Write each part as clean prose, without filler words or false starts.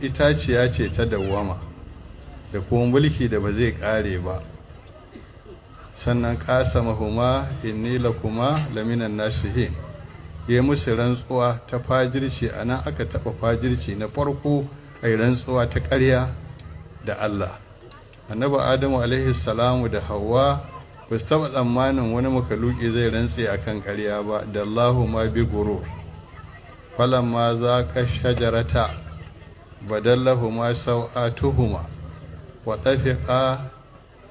itaciya ce ta dawwama da kuma mulki da ba zai ƙare ba. Sannan qasamahuma inni lakuma laminan nasihin, ya musu rantsuwa ta fajirci. A nan aka taɓa fajirci na farko, a yi rantsuwa ta ƙarya da Allah. Annabi Adamu alaihi salamu da Hawwa ba su taɓa tsammanin wani makaluki zai rantse a kan ƙarya ba. Da Allahu ma bi gurur falamma zaqa shajarata badallahuma sau'atuhuma wa tafiqa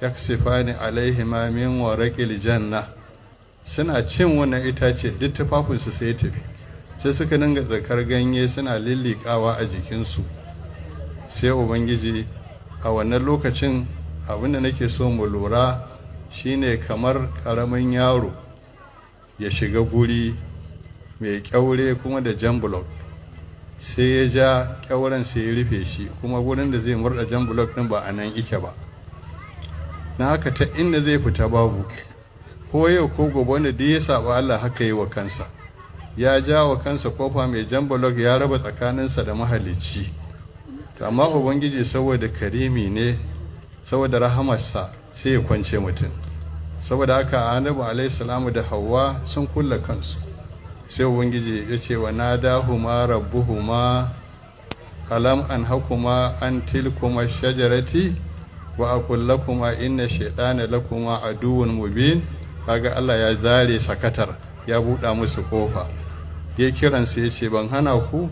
yaksifani alaihima min waraqil janna. Suna cin wannan itace duk tufafinsu sai ya tafi, sai suka dinga tsakar ganye suna lillikawa a jikinsu. Sai ubangiji a wannan lokacin, abinda nake so mu lura shine kamar karamin yaro ya shiga guri mai kyaure kuma da jan block, sai ya ja kyauren sai ya rufe shi, kuma gurin da zai murda jan block din ba a nan ike ba, na haka ta inda zai fita babu. Ko yau ko gobe wanda duk ya saba Allah haka yi wa kansa, ya ja wa kansa kofa mai jan block, ya raba tsakaninsa da mahalicci. Amma ubangiji saboda karimi ne, saboda rahamarsa sai ya kwance mutum. Saboda haka annabi alaihi salamu da Hawwa sun kulla kansu, sai ubangiji ya ce wa nadahuma rabbuhuma alam an hakuma an tilkuma shajarati wa aqul lakuma inna shaytana lakuma aduwwun mubin. Kaga Allah ya zare sakatar, ya buɗa musu kofa, ya kiransu ya ce ban hana ku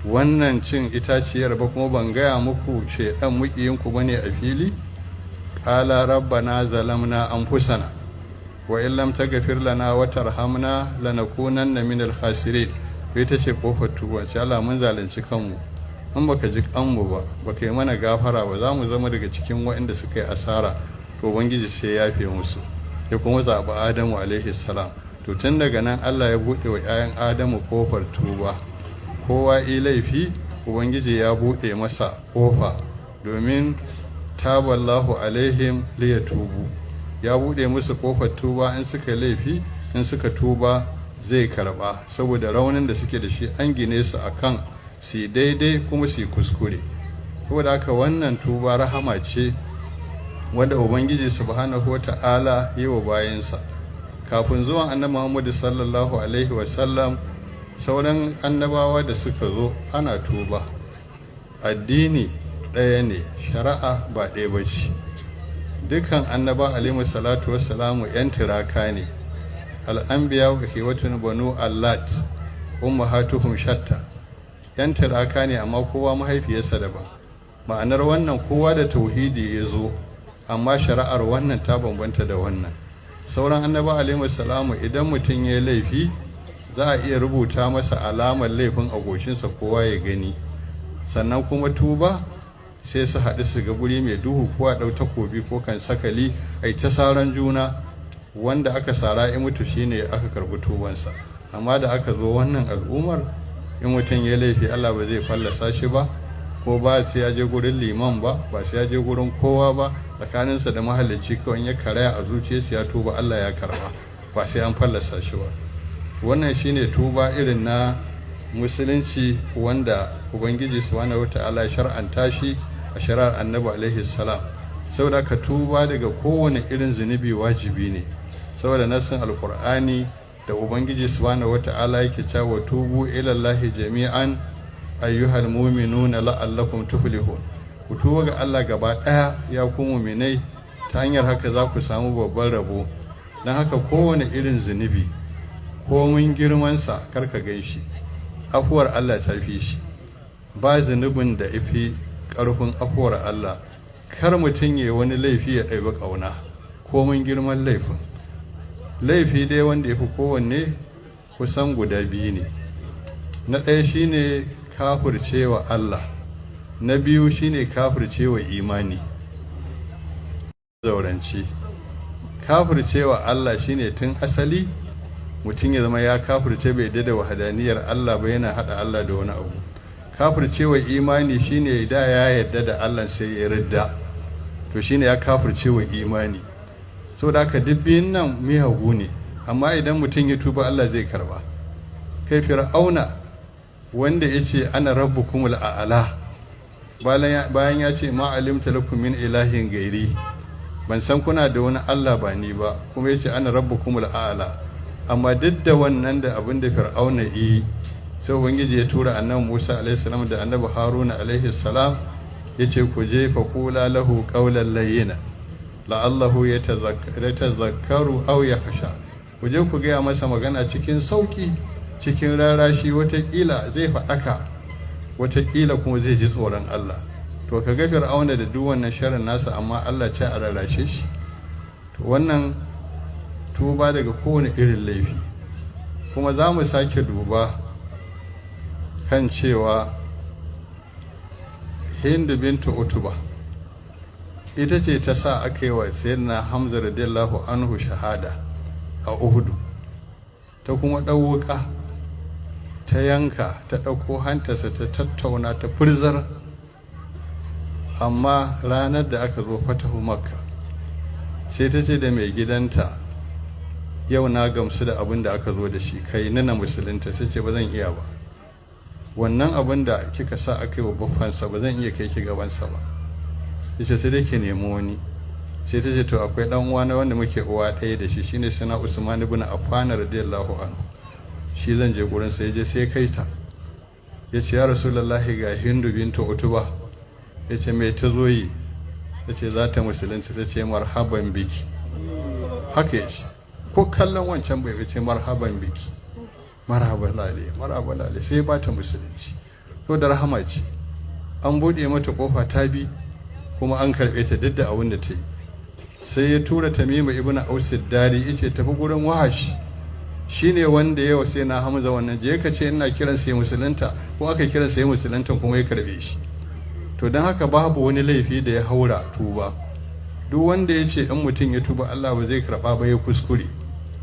wannan cin itaciyar ba, kuma ban gaya muku shaidan mukiyinku bane a fili. Qala rabbana zalamna anfusana wa in lam taghfir lana wa tarhamna lanakunanna minal khasirin. Ita ce kofar tuba, ce Allah mun zalunci kanmu, in baka ji kanmu ba, baka yi mana gafara ba, za mu zama daga cikin waɗanda suka yi asara. To ubangiji sai ya yafe musu, ya kuma zaɓi Adamu alaihi salam. To tun daga nan Allah ya buɗe wa 'ya'yan Adamu kofar tuba. Kowa yi laifi, ubangiji ya buɗe masa kofa, domin taballahu alaihim liyatubu, ya buɗe musu kofar tuba. In suka laifi, in suka tuba zai karɓa, saboda raunin da suke da shi an gine su akan su daidai kuma su kuskure. Saboda haka wannan tuba rahama ce wanda ubangiji subhanahu wata'ala yi wa bayansa. Kafin zuwan annabi Muhammadu sallallahu alaihi wasallam, sauran annabawa da suka zo ana tuba. Addini ɗaya ne, shari'a ba ɗaya ba ce. Dukkan annaba alaihi salatu wassalamu 'yan tiraka ne. Al'anbiya wa hiwatun banu allat ummahatuhum shatta. 'Yan tiraka ne, amma kowa mahaifiyarsa daban. Ma'anar wannan, kowa da tauhidi ya zo, amma shari'ar wannan ta bambanta da wannan. Sauran annaba alaihi salamu idan mutum ya laifi, za a iya rubuta masa alamar laifin a goshinsa kowa ya gani. Sannan kuma tuba sai su haɗu su ga guri mai duhu, ko a ɗau takobi ko kan sakali a yi ta saran juna. Wanda aka sara in mutu shine aka karɓi tubansa. Amma da aka zo wannan al'ummar, in mutum ya laifi Allah ba zai fallasa shi ba, ko ba sai ya je gurin liman ba, ba sai ya je gurin kowa ba, tsakaninsa da mahalicci kawai ya karaya a zuciyarsa ya tuba, Allah ya karba, ba sai an fallasa shi ba. Wannan shine tuba irin na musulunci, wanda ubangiji subhanahu wata'ala ya shar'anta shi a shari'ar annabi alaihi salam. Saboda ka tuba daga kowane irin zunubi wajibi ne, saboda nassin alqur'ani da ubangiji subhanahu wata'ala yake cewa tubu ila Allahi jami'an ayyuhal mu'minuna la'allakum tuflihun. Ku tuba ga Allah gaba daya ya ku mu'minai, ta hanyar haka za ku samu babban rabo. Dan haka kowane irin zunubi, komin girman sa karka gaishi, afuwar Allah ta fi shi. Ba zunubin da ifi karfin afuwar Allah. Kar mutum ya wani laifi ya ɗaibi ƙauna, komin girman laifin. Laifi dai wanda ya fi kowanne kusan guda biyu ne. Na ɗaya shine kafircewa Allah, na biyu shine kafircewa imani. Zauranci kafircewa Allah shine tun asali mutum ya zama ya kafirce, bai da wahadaniyar Allah ba, yana haɗa Allah da wani abu. Kafircewa imani shine da ya yarda da Allah sai ya ridda, to shine ya kafircewa imani. Saboda haka duk biyun nan miyagu ne, amma idan mutum ya tuba Allah zai karba. Kai Fir'auna wanda yace ana rabbukumul a'la, bayan ya ce ma alimta lakum min ilahin gairi, ban san kuna da wani Allah ba ni ba, kuma yace ana rabbukumul a'la. Amma duk da wannan da abin da fir'auna yi, sai ubangiji ya tura annabi Musa alaihi salam da annabi Haruna alaihi salam, yace ku je fa qula lahu qawlan layyina la'allahu yatazakkaru aw yakhsha. ku je ku gaya masa magana cikin sauki, cikin rarashi, watakila zai faɗaka, watakila kuma zai ji tsoron Allah. To ka ga fir'auna da duk wannan sharin nasa, amma Allah ce a rarrashe shi. To wannan tuba daga kowane irin laifi. Kuma za mu sake duba kan cewa Hindu bintu Utuba ita ce ta sa aka yi wa sayyidina Hamza radiyallahu anhu shahada a Uhudu, ta kuma ɗauka ta yanka, ta ɗauko hantarsa ta tattauna ta furzar. Amma ranar da aka zo fatahu Makka sai ta ce da mai gidanta, yau na gamsu da abin da aka zo da shi, kai na musulunta. Sai ce ba zan iya ba, wannan abin da kika sa aka yi wa baffansa ba zan iya kai ki gabansa ba. Sai sai dai ki nemi wani. Sai ta ce to akwai dan uwa na wanda muke uwa ɗaya da shi, shine sana Usman ibn Affan radiyallahu anhu, shi zan je gurin sa. Je sai kai ta, yace ya rasulullahi ga Hindu bintu Utuba. Yace me ta zo yi? Tace za ta musulunci. Tace marhaban biki. Haka yace, ko kallon wancan bai ce marhaban biki, marhaba lale, marhaba lale, sai ba ta musulunci. To da rahama ce, an bude mata kofa ta bi, kuma an karbe ta duk da abin da ta yi. Sai ya tura Tamima ibn Aus ad-Dari, yace tafi gurin Wahash, shine wanda yau sai na Hamza wannan, je ka ce ina kiran sai musulunta, ko aka kiran sai musulunta kuma ya karbe shi. To dan haka babu wani laifi da ya haura tuba. Duk wanda ya ce in mutum ya tuba Allah ba zai karba ba, ya kuskure.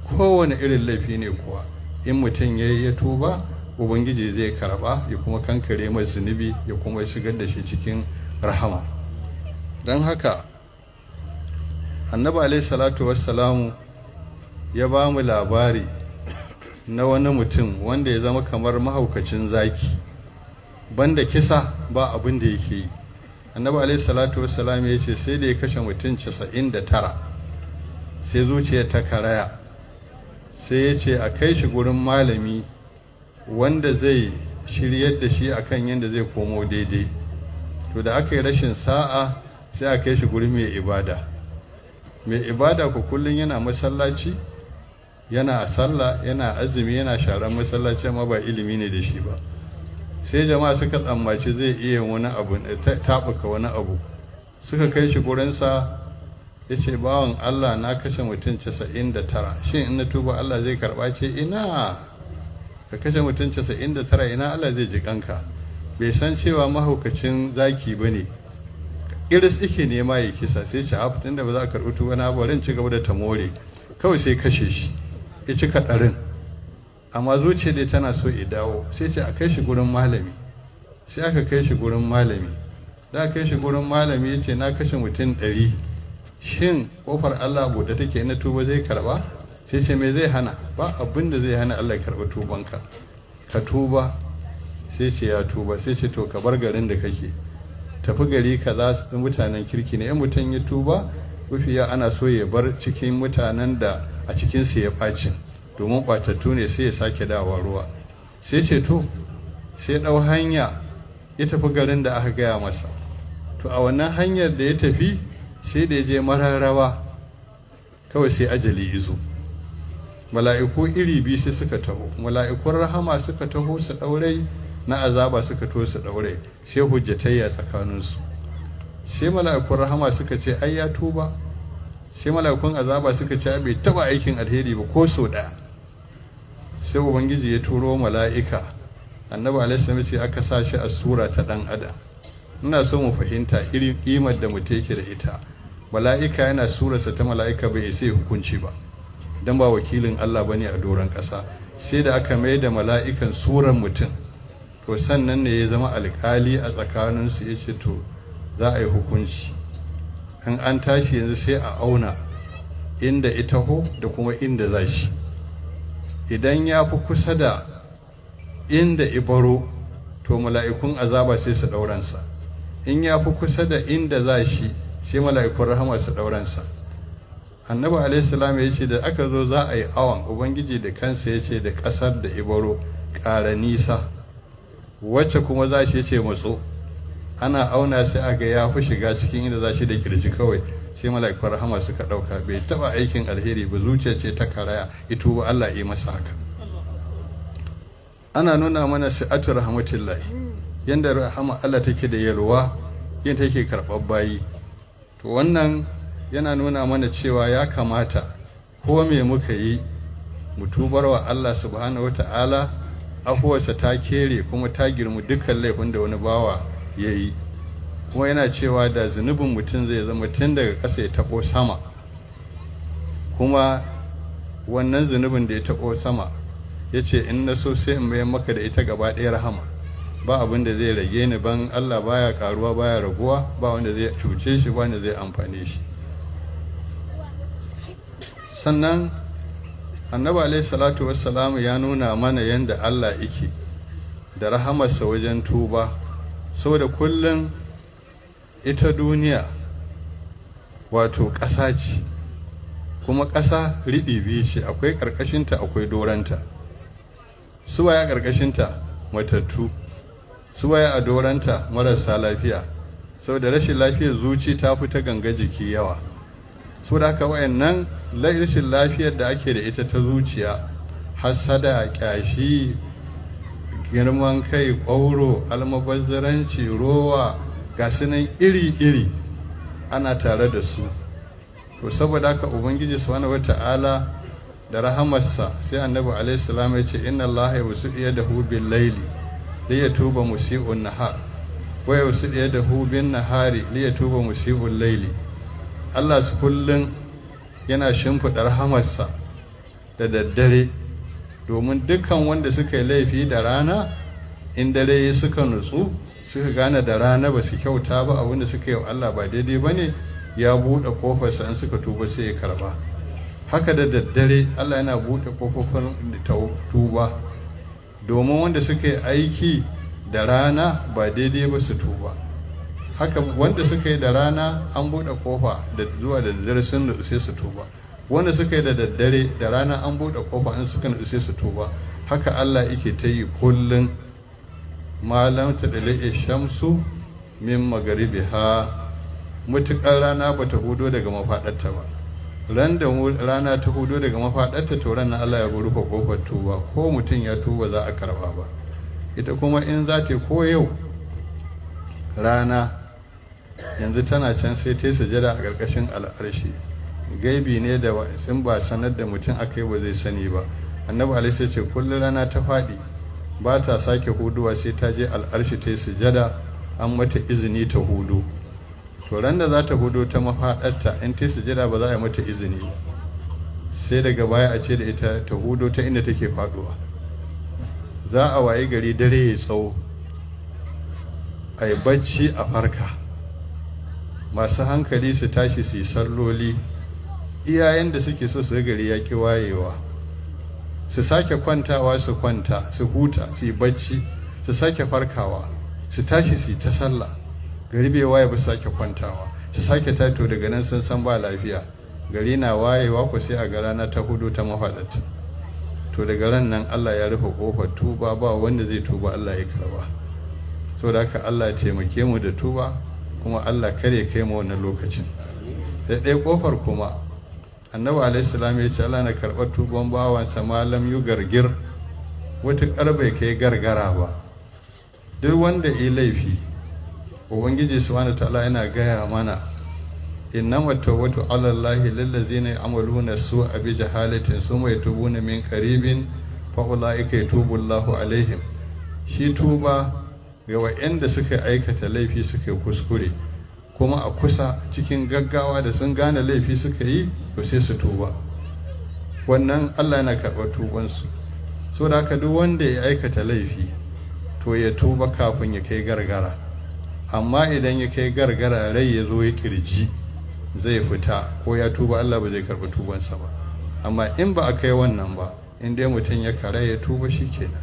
Kowane irin laifi ne kuwa, in mutum ya tuba, ubangiji zai karba, ya kuma kankare mai zunubi, ya kuma shigar da shi cikin rahama. Dan haka annabi alaihi salatu wassalamu ya ba mu labari na wani mutum wanda ya zama kamar mahaukacin zaki, banda kisa ba abin da yake yi. Annabi alaihi salatu wassalamu ya ce sai da ya kashe mutum 99, sai zuciya ta karaya. Sai ya ce a kai shi gurin malami wanda zai shiryar da shi akan yadda zai komo daidai. To da aka yi rashin sa'a, sai a kai shi gurin mai ibada. Mai ibada ku kullum yana masallaci, yana sallah, yana azumi, yana sharan masallaci, amma ba ilimi ne da shi ba. Sai jama'a suka tsammaci zai iya wani abu, taɓuka wani abu. Suka kai shi gurinsa, ya ce bawan Allah na kashe mutum 99, shin in na tuba Allah zai karɓa? Ce ina, ka kashe mutum 99, ina Allah zai ji kanka. Bai san cewa mahaukacin zaki ba ne, iris ike nema ya kisa. Sai ce haf, tunda ba za a karɓi tuba na barin ci gaba da tamore. Kawai sai kashe shi, ya cika ɗarin. Amma zuciya dai tana so ya dawo. Sai ce a kai shi gurin malami. Sai aka kai shi gurin malami. Da aka kai shi gurin malami, ya ce na kashe mutum 100, shin kofar Allah buɗe take, na tuba zai karba? Sai ce me zai hana? Ba abin da zai hana Allah ya karɓi tubanka, ka tuba. Sai ce ya tuba. Sai ce to ka bar garin da kake, tafi gari kaza, mutanen kirki ne. In mutum ya tuba, mafiya ana so ya bar cikin mutanen da a cikinsu ya ɓacin, domin ɓatattu ne, sai ya sake dawa ruwa. Sai ce to, sai ɗau hanya ya tafi garin da aka gaya masa. To a wannan hanyar da ya tafi, sai da ya je mararrawa, kawai sai ajali izo. Mala'iku iri biyu sai suka taho, mala'ikun rahama suka taho su ɗaurai, na azaba suka taho su ɗaurai, sai hujjatayya tsakaninsu. Sai mala'ikun rahama suka ce ai ya tuba. Sai mala'ikun azaba suka ce bai taba aikin alheri ba ko so ɗaya. Sai ubangiji ya turo mala'ika, annabi alaihi salam sai aka sa shi a sura ta ɗan adam. Ina so mu fahimta irin kimar da mutum yake da ita. Mala'ika yana surarsa ta mala'ika, bai sai hukunci ba, dan ba wakilin Allah bane a doron ƙasa. Sai da aka mai da mala'ikan surar mutum, to sannan ne ya zama alƙali a tsakaninsu. Ya ce to za a yi hukunci. in an tashi yanzu sai a auna inda ita ho da kuma inda za shi. Idan ya fi kusa da inda ibaro, to mala'ikun azaba sai su ɗauransa. in ya fi kusa da inda za shi sai mala'ikun rahama su ɗauransa. Annabi alaihissalam ya ce da aka zo za a yi awon, ubangiji da kansa ya ce da ƙasar da ibaro ƙara nisa, wacce kuma za shi ya ce matso. Ana auna sai a ga ya fi shiga cikin inda za shi da kirji kawai, sai mala'ikun rahama suka ɗauka. Bai taɓa aikin alheri ba, zuciya ce ta karaya, ito ba Allah yi masa haka. Ana nuna mana sa'atu rahmatullahi, yanda rahama Allah take da yalwa, yin take karɓar bayi. To wannan yana nuna mana cewa ya kamata ko me muka yi mu tubar wa Allah subhanahu wata'ala. Afuwarsa ta kere kuma ta girmu dukkan laifin da wani bawa ya yi. Kuma yana cewa da zunubin mutum zai zama tun daga ƙasa ya taɓo sama, kuma wannan zunubin da ya taɓo sama ya ce in na so sai in mayar maka da ita gaba ɗaya rahama, ba abin da zai rage ni, ban Allah baya karuwa baya raguwa, ba wanda zai cuce shi, ba wanda zai amfane shi. Sannan annabi alaihi salatu wassalamu ya nuna mana yanda Allah yake da rahamarsa wajen tuba, saboda kullum ita duniya wato ƙasa ce, kuma ƙasa riɓi biyu ce, akwai ƙarƙashinta akwai doranta. Suwaye ƙarƙashinta? Matattu. Suwaye a doranta? Marasa lafiya, saboda rashin lafiyar zuci ta fi ta ganga jiki yawa. Saboda haka wayannan rashin lafiyar da ake da ita ta zuciya, hasada, ƙyashi, girman kai, ƙwauro, almubazzaranci, rowa, ga su nan iri-iri ana tare da su. To saboda haka ubangiji subhanahu wata'ala da rahamarsa sai annabi alaihi salam ya ce inna allaha yabsutu yadahu bil layli liyatuba musii'un nahar wa yabsutu yadahu bin nahari liyatuba musii'ul layli. Allah su kullun yana shimfiɗa rahamarsa da daddare domin dukkan wanda suka yi laifi da rana, in dare suka nutsu suka gane da rana ba su kyauta ba, abinda suka yi wa Allah ba daidai ba ne, ya buɗe ƙofarsa in suka tuba sai ya karba. Haka da daddare Allah yana buɗe ƙofofin tuba domin wanda suka yi aiki da rana ba daidai ba su tuba. Haka wanda suka yi da rana an buɗe ƙofa da zuwa da daddare sun nutsu sai su tuba. Wanda suka yi da daddare da rana an buɗe ƙofa in suka nutsu sai su tuba. Haka Allah yake ta yi kullum. Malam ta dala'i shamsu min magaribiha, mutuƙar rana ba ta hudo daga mafaɗarta ba. Ran da rana ta hudo daga mafaɗarta to ran Allah ya rufe ƙofar tuba, ko mutum ya tuba za a karɓa ba. Ita kuma in za ta ko yau rana yanzu tana can sai ta yi sujada a ƙarƙashin al'arshi, gaibi ne da sun ba sanar da mutum aka yi ba zai sani ba. Annabi alaihi ce kullum rana ta faɗi ba ta sake huduwa sai ta je al'arshi ta yi sujada, an mata izini ta hudu. To ran da za ta hudu ta mafaɗarta in ta yi sujada ba za a yi mata izini ba, sai daga baya a ce da ita ta hudu ta inda take faɗuwa. Za a wayi gari dare ya tsawo, a yi bacci a farka, masu hankali su tashi su yi salloli, iyayen da suke so su gari ya ki wayewa su sake kwantawa su kwanta su huta su yi bacci, su sake farkawa su tashi su yi ta sallah, gari bai waye ba su sake kwantawa su sake tato, daga nan sun san ba lafiya. Gari na wayewa ku sai a ga rana ta hudu ta mafaɗarta. To daga ran nan Allah ya rufe kofar tuba, ba wanda zai tuba Allah ya karba. Saboda haka Allah ya taimake mu da tuba, kuma Allah kare kai mu wannan lokacin. Da ɗaya kofar kuma annabi alaihi salam ya ce Allah na karɓar tuban bawansa malam yu gargir, wata bai kai gargara ba. Duk wanda yi laifi ubangiji subhanahu ta'ala yana gaya mana innama tawbatu ala allahi lillazina ya'maluna su'a bi jahalatin summa yatubuna min qaribin fa ulaika yatubu Allahu alaihim. Shi tuba ga wa'anda suka aikata laifi suka kuskure kuma a kusa cikin gaggawa da sun gane laifi suka yi to sai su tuba, wannan Allah yana karɓar tubansu. So da haka duk wanda ya aikata laifi to ya tuba kafin ya kai gargara, amma idan ya kai gargara rai ya zo ya kirji zai fita ko ya tuba Allah ba zai karɓi tubansa ba. Amma in ba a kai wannan ba, in dai mutum ya kare ya tuba shi kenan,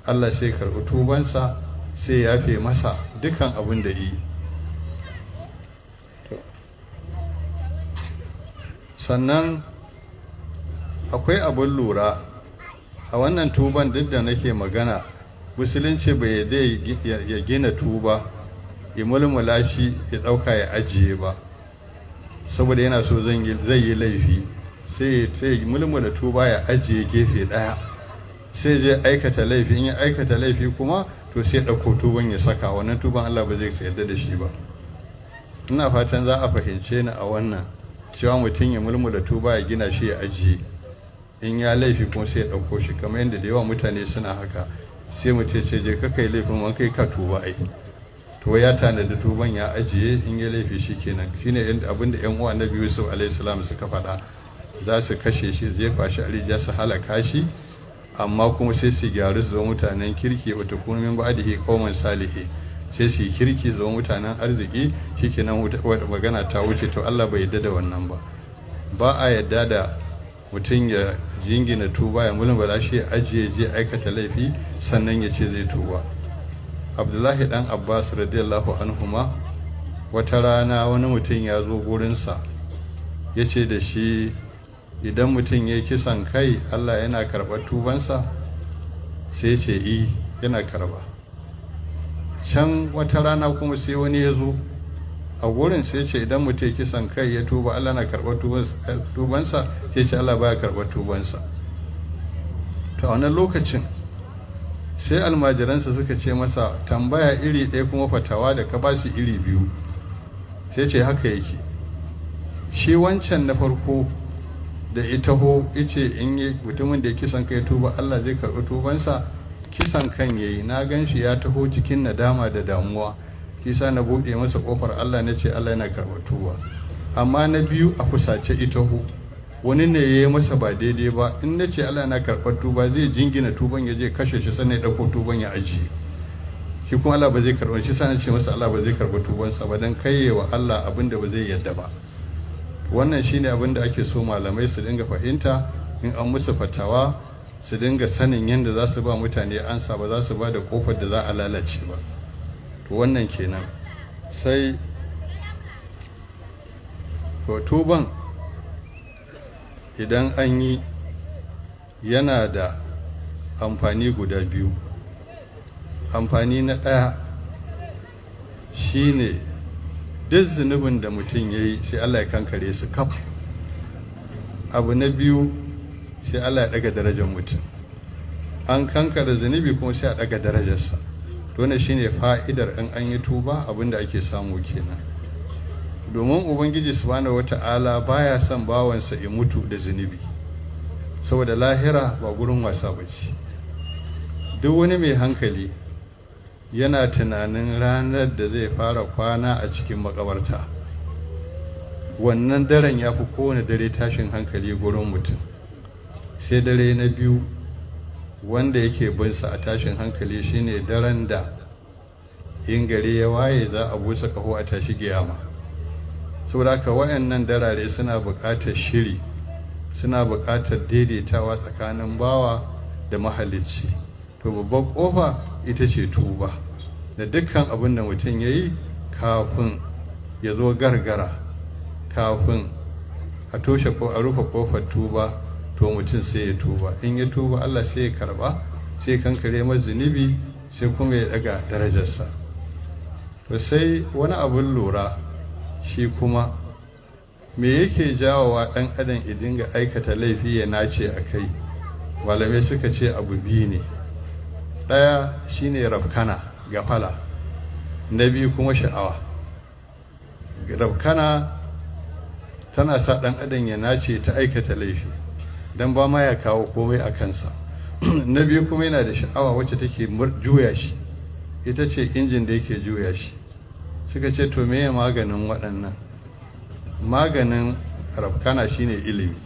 Allah sai karɓi tubansa sai ya yafe masa dukan abin da yi. sannan akwai abin lura a wannan tuban duk da nake magana, musulunci bai ya gina tuba ya mulmula shi ya ɗauka ya ajiye ba, saboda yana so zai yi laifi sai mulmula tuba ya ajiye gefe ɗaya, sai zai aikata laifi. In ya aikata laifi kuma to sai ɗauko tuban ya saka, wannan tuban Allah ba zai yarda da shi ba. Ina fatan za a fahimce ni a wannan, cewa mutum ya mulmula tuba ya gina shi ya ajiye, in ya laifi kuma sai ya ɗauko shi, kamar yadda da yawa mutane suna haka. Sai mutum ce je ka kai laifin wani kai ka tuba ai, to ya tanadi tuban ya ajiye, in ya laifi shi kenan. Shine abin da 'yan uwa Annabi Yusuf alaihi salam suka faɗa, za su kashe shi, jefa shi a rijiya, su halaka shi, amma kuma sai su gyaru su zama mutanen kirki, wata kuma min ba'dihi qauman salihin, sai su yi kirki zama mutanen arziki, shikenan magana ta wuce. To Allah bai yarda da wannan ba. Ba a yarda da mutum ya jingina tuba ya mulmula shi ya ajiye je aikata laifi sannan ya ce zai tuba. Abdullahi dan Abbas radiyallahu anhuma, wata rana wani mutum ya zo gurinsa ya ce da shi, idan mutum ya yi kisan kai Allah yana karɓar tubansa? Sai ce yana karɓa. Can wata rana kuma sai wani ya zo a gurin, sai ce idan mutum ya kisan kai ya tuba Allah na karɓar tubansa? Sai ce Allah baya karɓar tubansa. To a wannan lokacin sai almajiransa suka ce masa, tambaya iri ɗaya kuma fatawa da ka ba su iri biyu. Sai ce haka yake. Shi wancan na farko da ita ice in yi mutumin da ya kisan kai tuba Allah zai karɓi tubansa, kisan kan yayi, na gan shi ya taho cikin nadama da damuwa, kisa na buɗe masa ƙofar Allah na ce Allah yana karɓar tuba. Amma na biyu a fusace ita wani ne ya yi masa ba daidai ba, in na ce Allah yana karɓar tuba zai jingina tuban ya je kashe shi sannan ya ɗauko tuban ya ajiye, shi kuma Allah ba zai karɓar shi. Sa na ce masa Allah ba zai karɓi tubansa ba, don kaiyewa Allah abin da ba zai yadda ba. Wannan shine abin da ake so malamai su dinga fahimta, in an musu fatawa su dinga sanin yadda za su ba mutane ansa, ba za su ba da kofar da za a lalace ba. To wannan kenan. Sai to tuban idan an yi yana da amfani guda biyu. Amfani na ɗaya shine duk zunubin da mutum ya yi sai Allah ya kankare su kaf. Abu na biyu, sai Allah ya ɗaga darajar mutum. An kankare zunubi kuma sai a ɗaga darajarsa. Wannan shine fa'idar in an yi tuba, abinda ake samu kenan. Domin Ubangiji subhanahu wata'ala baya son bawansa ya mutu da zunubi, saboda lahira ba gurin wasa bace. Duk wani mai hankali yana tunanin ranar da zai fara kwana a cikin makabarta. Wannan daren ya fi kowane dare tashin hankali gurin mutum. Sai dare na biyu wanda yake binsa a tashin hankali shine daren da in gari ya waye za a busa kaho a tashi kiyama. Saboda haka wayannan darare suna buƙatar shiri, suna buƙatar daidaitawa tsakanin bawa da mahalicci. To babbar ƙofa ita ce tuba, da dukkan abin da mutum ya yi kafin ya zo gargara, kafin a toshe ko a rufe ƙofar tuba, to mutum sai ya tuba. In ya tuba Allah sai ya karba, sai kankare masa zunubi, sai kuma ya daga darajarsa. To sai wani abin lura shi kuma, me yake jawowa ɗan adam ya dinga aikata laifi ya nace a kai? Malamai suka ce abu biyu ne. Ɗaya shine rafkana, gafala. Na biyu kuma sha'awa. Rafkana tana sa ɗan adam ya nace ta aikata laifi, dan ba ma ya kawo komai a kansa. Na biyu kuma yana da sha'awa wacce take juya shi, ita ce injin da yake juya shi. Suka ce to meye maganin waɗannan? Maganin rafkana shine ilimi.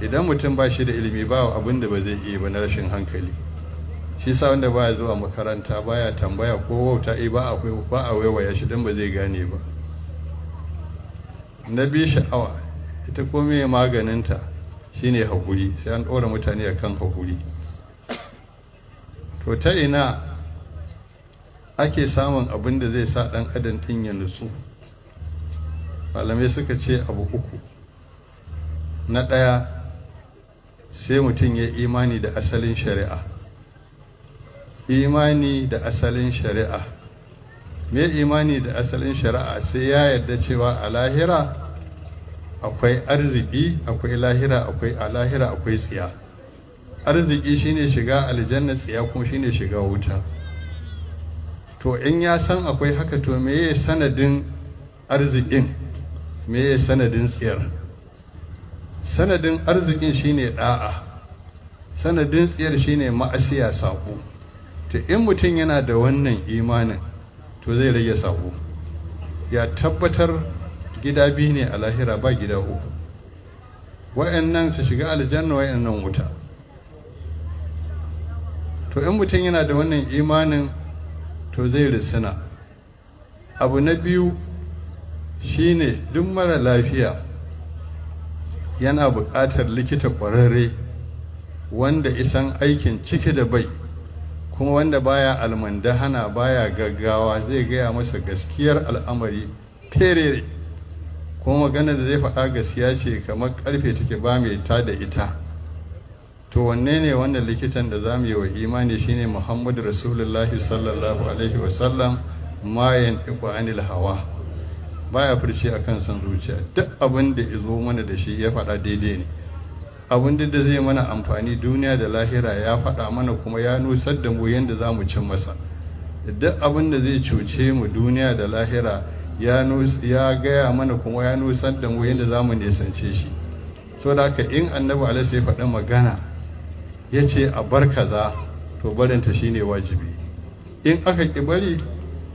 Idan mutum ba shi da ilimi ba abin da ba zai iya ba na rashin hankali. Shi sa wanda baya zuwa makaranta baya tambaya ko wauta ba a waiwaya shi dan ba zai gane ba. Na biyu sha'awa, ita ko meye maganinta shine haƙuri, sai an ɗora mutane akan haƙuri. To ta ina ake samun abin da zai sa ɗan adam ɗin ya nutsu? Malamai suka ce abu uku. na ɗaya sai mutum ya imani da asalin shari'a. Imani da asalin shari'a, me imani da asalin shari'a? Sai ya yarda cewa a lahira akwai arziki, akwai lahira, a lahira akwai tsiya. Arziki shine shiga aljanna, tsiya kuma shine shiga wuta. To in ya san akwai haka, to meye sanadin arzikin, meye sanadin tsiyar? Sanadin arzikin shine da'a, sanadin tsiyar shine ma'asiya, sako. To in mutum yana da wannan imanin, to zai rage sako. Ya tabbatar gida biyu ne a lahira, ba gida uku. Wa'annan su shiga aljanna, wa'annan wuta. To in mutum yana da wannan imanin, to zai risina. Abu na biyu shine duk mara lafiya yana buƙatar likita ƙwararre wanda isan aikin ciki da bai, kuma wanda baya almandahana, baya gaggawa, zai gaya masa gaskiyar al'amari ferere, kuma magana da zai faɗa gaskiya ce kamar ƙarfe take, ba mai ta da ita. To wanne ne wannan likitan da za mu yi wa imani? Shine Muhammadu Rasulullahi sallallahu alaihi wasallam, mayan iku anil hawa, baya furci akan son zuciya. Duk abin da izo mana da shi ya faɗa daidai ne. Abin da zai mana amfani duniya da lahira ya faɗa mana, kuma ya nusar da mu yadda za mu cin masa. Duk abin da zai cuce mu duniya da lahira ya gaya mana, kuma ya nusar da mu yadda za mu nisance shi. So da haka in annabi alaihi ya faɗi magana ya ce a bar kaza, to barinta shine wajibi. In aka ki bari,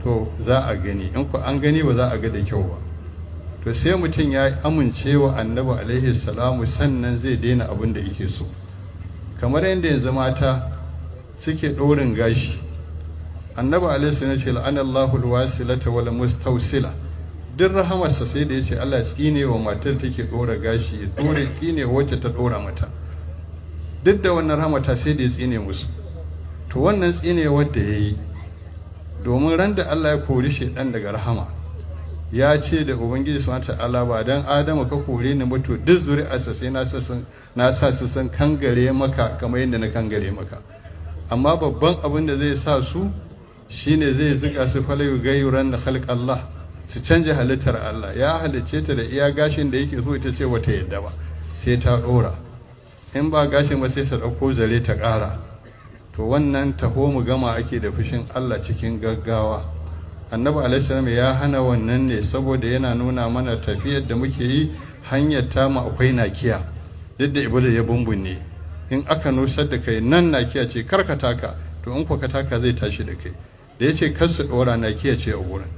to za a gani, in ku an gani ba za a ga da kyau ba. To sai mutum ya amince wa annabi alaihi salamu, sannan zai daina abin da yake so. Kamar yadda yanzu mata suke ɗorin gashi, annabi alaihi salamu ya ce la'anallahu alwasilata wal mustawsila. Duk rahamarsa sai da ya ce Allah tsine wa matar take ɗora gashi, ya ɗore tsine wacce ta ɗora mata. Duk da wannan rahamata sai da ya tsine musu. To wannan tsine wadda ya yi, domin ran da Allah ya kori shaidan daga rahama, ya ce da Ubangiji subhanahu ta'ala, ba dan Adamu ka kore ni ba, to duk zuri'arsa sai na sa su san kangare maka kamar yadda na kangare maka. Amma babban abin da zai sa su shine zai zuga su falayu gayuran da khalq Allah, su canja halittar Allah. Ya halicce ta da iya gashin da yake so, ita ce wata yadda ba, sai ta dora. In ba gashin ba sai ta dauko zare ta ƙara. To wannan taho mu gama ake da fushin Allah cikin gaggawa. Annabi alaihi ya hana wannan ne saboda yana nuna mana tafiyar da muke yi, hanyar tamu akwai nakiya. Duk da iblis ya bumbunne, in aka nusar da kai nan nakiya ce karka taka, to in ka taka zai tashi da kai. Da yace kar su dora, nakiya ce a gurin.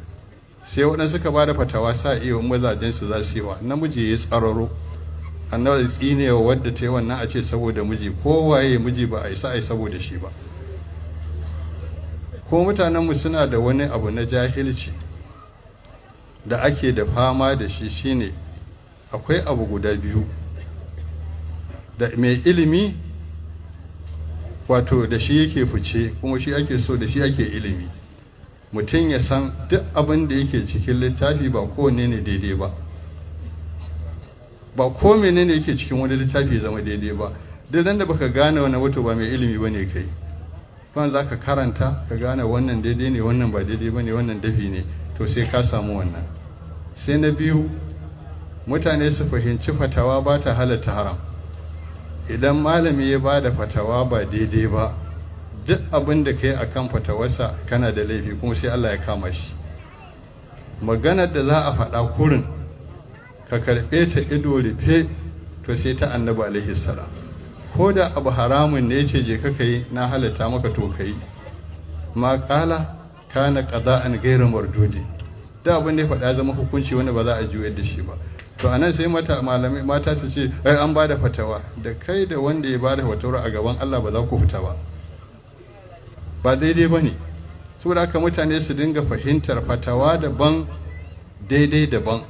Sai waɗansu suka bada fatawa sa iya mazajen su za su yi wa namiji ya tsararo. Annabi tsine wa wadda ta yi wannan, a ce saboda miji, ko waye miji ba a yi sa'ai saboda shi ba. Ko mutanenmu suna da wani abu na jahilci da ake da fama da shi, shine akwai abu guda biyu da mai ilimi wato da shi yake fice, kuma shi ake so, da shi ake ilimi. Mutum ya san duk abin da yake cikin littafi ba kowanne ne daidai ba, ba ko menene yake cikin wani littafi zama daidai ba. Duk da baka gane wani wato ba mai ilimi bane kai, kuma za ka karanta ka gane wannan daidai ne, wannan ba daidai bane, wannan dafi ne, to sai ka samu wannan. Sai na biyu, mutane su fahimci fatawa ba ta halatta haram. Idan malami ya ba da fatawa ba daidai ba, duk abin da kai akan fatawarsa kana da laifi, kuma sai Allah ya kama shi. Maganar da za a faɗa kurin ka karɓe ta ido rufe, to sai ta annabi alaihi salam. Ko da abu haramun ne ce je ka yi, na halatta maka, to kai. Ma qala kana qada'an ghayra mardudi. Da abin da ya faɗa zama hukunci wanda ba za a juyar da shi ba. To anan sai malamai mata su ce ai an bada fatawa, da kai da wanda ya bada fatawa a gaban Allah ba za ku fita ba. Ba daidai bane. Saboda haka mutane su dinga fahimtar fatawa daban, daidai daban.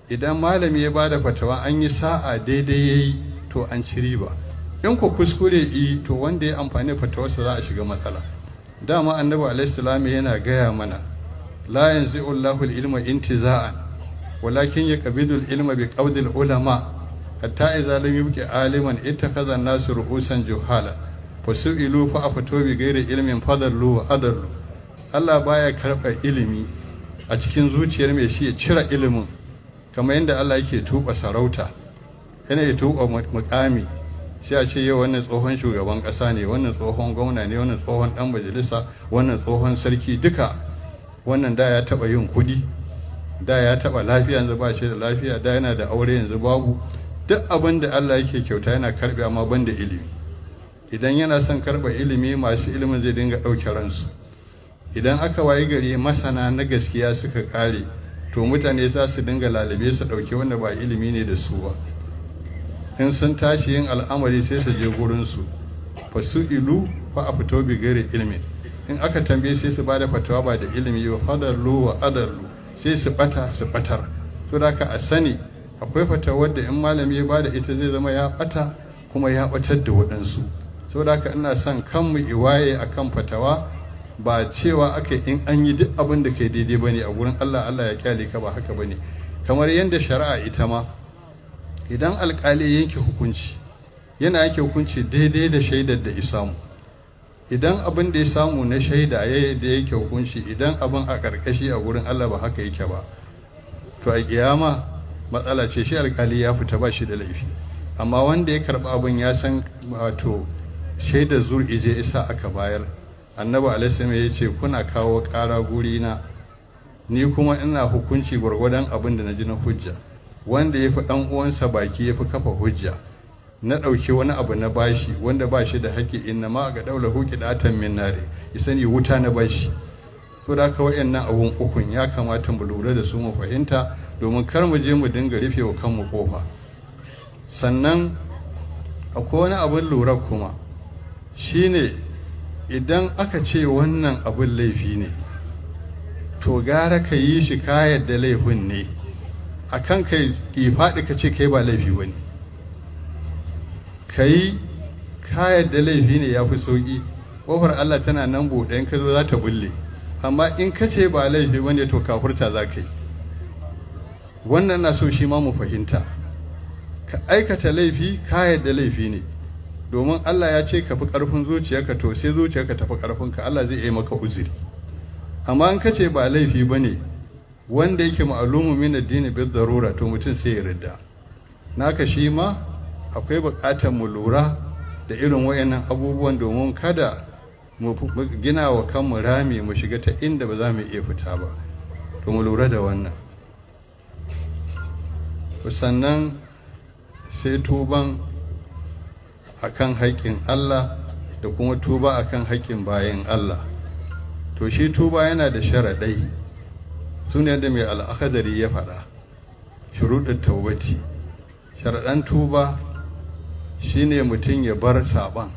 Idan malami ya bada fatawa an yi sa'a daidai yayi, to an ci riba. In ku kuskure yi, to wanda ya amfani fatawarsa za a shiga matsala. Dama annabi alaihi salam yana gaya mana, la yanzi'u Allahu al-ilma intiza'an, walakin yaqbidu al-ilma bi qawdi al-ulama. hatta idza lam yubqi aliman ittakaza an-nasu ru'usan juhala fasu'ilu fa afatu bi ghairi ilmin fadallu wa adallu. Allah baya karɓar ilimi a cikin zuciyar mai shi ya cire ilimin, kamar yadda Allah yake tuba sarauta, yana ya tuba mukami, sai a ce yau wannan tsohon shugaban ƙasa ne, wannan tsohon gwamna ne, wannan tsohon ɗan majalisa, wannan tsohon sarki, duka wannan da ya taɓa yin kuɗi, da ya taɓa lafiya yanzu ba shi da lafiya, da yana da aure yanzu babu. Duk abin da Allah yake kyauta yana karɓe, amma ban da ilimi. Idan yana son karɓa ilimi, masu ilimin zai dinga ɗauke ransu. Idan aka wayi gari masana na gaskiya suka ƙare, to mutane za su dinga lalabe su ɗauki wanda ba ilimi ne da su ba. In sun tashi yin al'amari sai su je gurinsu, fa su ilu fa a fito bi gare ilimin. In aka tambaye sai su bada fatawa ba da ilimi ba, fadallu wa adallu, sai su bata su batar. To da ka a sani akwai fatawar da in malami ya bada ita zai zama ya bata kuma ya batar da waɗansu. Saboda haka ina son kanmu iwaye akan fatawa, ba cewa aka in an yi duk abin da kai daidai bane a gurin Allah, Allah ya kyale ka, ba haka bane. Kamar yadda shari'a ita ma, idan alƙali yanke hukunci yana yanke hukunci daidai da shaidar da ya samu. Idan abin da ya samu na shaida ya da yake hukunci, idan abin a ƙarƙashi a gurin Allah ba haka yake ba, to a kiyama matsala ce, shi alƙali ya fita ba shi da laifi. Amma wanda ya karɓi abin ya san wato shaidar zur'i je isa aka bayar. Annabi alaihi ya ce kuna kawo ƙara guri na, ni kuma ina hukunci gwargwadon abin da na ji na hujja. Wanda ya fi ɗan uwansa baki ya fi kafa hujja, na ɗauki wani abu na bashi wanda ba shi da haƙƙi, inna ma ga ɗaula huƙi ɗatan min nare, ya sani wuta na bashi. To da haka waɗannan abun ukun ya kamata mu lura da su, mu fahimta, domin kar mu je mu dinga rufe wa kanmu ƙofa. Sannan akwai wani abin lura kuma, shine idan aka ce wannan abin laifi ne, to gara ka yi shi ka yadda laifin ne, akan kai faɗi ka ce kai ba laifi ba ne. Ka yi ka yadda laifi ne ya fi sauƙi, ƙofar Allah tana nan buɗe, in ka zo za ta bulle. Amma in ka ce ba laifi ba ne, to kafurta za ka yi. Wannan na so shi ma mu fahimta. Ka aikata laifi ka yadda laifi ne, domin Allah ya ce ka fi ƙarfin zuciyarka, to sai zuciyarka tafi ƙarfinka, Allah zai yi maka uzuri. Amma in ka ce ba laifi ba ne, wanda yake ma'alumu min addini bil darura, to mutum sai ya ridda. Naka shi ma akwai buƙatar mu lura da irin wayannan abubuwan, domin kada mu gina wa kanmu rami mu shiga ta inda ba za mu iya fita ba. To mu lura da wannan. Sannan sai tuban akan haƙƙin Allah da kuma tuba akan haƙƙin bayan Allah. To shi tuba yana da sharaɗai, su ne da mai al'akadari ya faɗa, shuruɗin taubati. Sharaɗan tuba shine mutum ya bar saɓan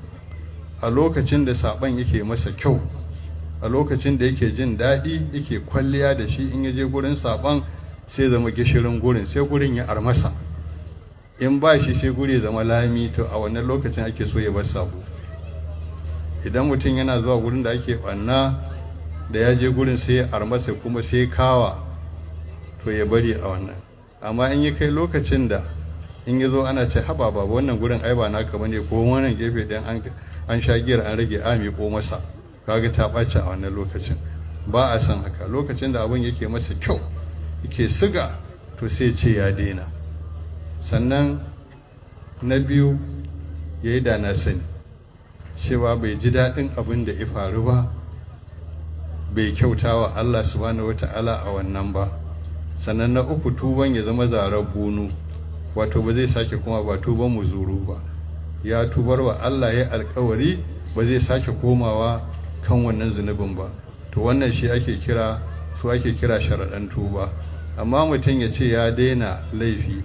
a lokacin da saɓan yake masa kyau, a lokacin da yake jin daɗi, yake kwalliya da shi. In ya je gurin saɓan sai zama gishirin gurin, sai gurin ya armasa. In ba shi sai guri zama lami, to a wannan lokacin ake so ya bar sabo. Idan mutum yana zuwa gurin da ake ɓanna, da ya je gurin sai ya armasa kuma sai kawa, to ya bari a wannan. Amma in ya kai lokacin da in ya zo ana ce haba ba wannan gurin ai ba naka bane, ko wannan gefe dan an sha giyar an rage ami ko masa, kaga ta ɓaci a wannan lokacin. Ba a san haka. Lokacin da abin yake masa kyau, yake siga, to sai ce ya daina. Sannan na biyu, ya yi da na sani cewa bai ji daɗin abin da ya faru ba, bai kyauta wa Allah subhanahu wata'ala a wannan ba. Sannan na uku, tuban ya zama zarar bunu, wato ba zai sake kuma ba tuban muzuru ba, ya tubar wa Allah, ya alkawari ba zai sake komawa kan wannan zunubin ba. To wannan shi ake kira sharaɗan tuba. Amma mutum ya ce ya daina laifi,